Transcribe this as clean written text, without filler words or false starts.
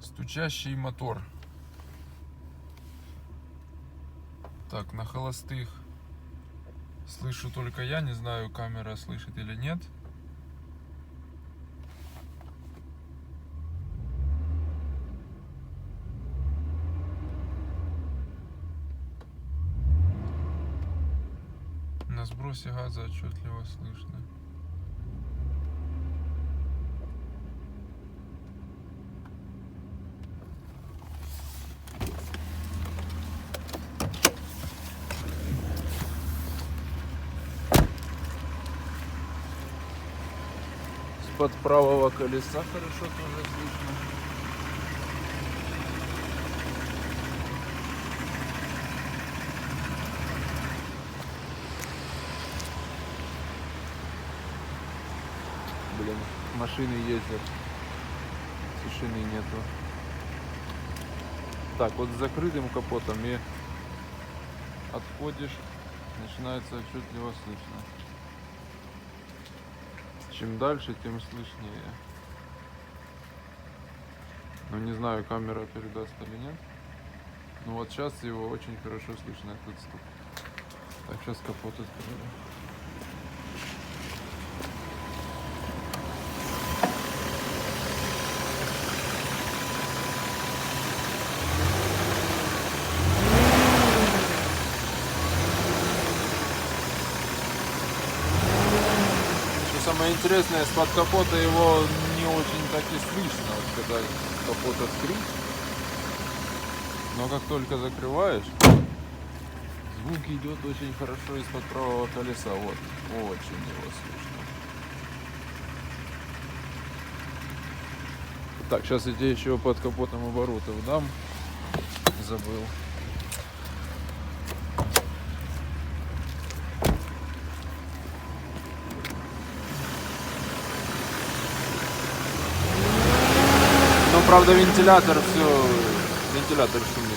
Стучащий мотор. Так, на холостых слышу только я, не знаю, камера слышит или нет. На сбросе газа отчетливо слышно. С-под правого колеса хорошо тоже слышно. Блин, машины ездят, тишины нету. Так, вот с закрытым капотом и отходишь, начинается отчетливо слышно. Чем дальше, тем слышнее. Ну, не знаю, камера передаст или нет. Но вот сейчас его очень хорошо слышно, этот стук. Так, сейчас капот открою. Самое интересное, с-под капота его не очень так и слышно, вот когда капот открыть. Но как только закрываешь, звук идет очень хорошо из-под правого колеса. Вот, очень его слышно. Так, сейчас я тебе еще под капотом оборотов дам. Забыл. Ну, правда, вентилятор шумит.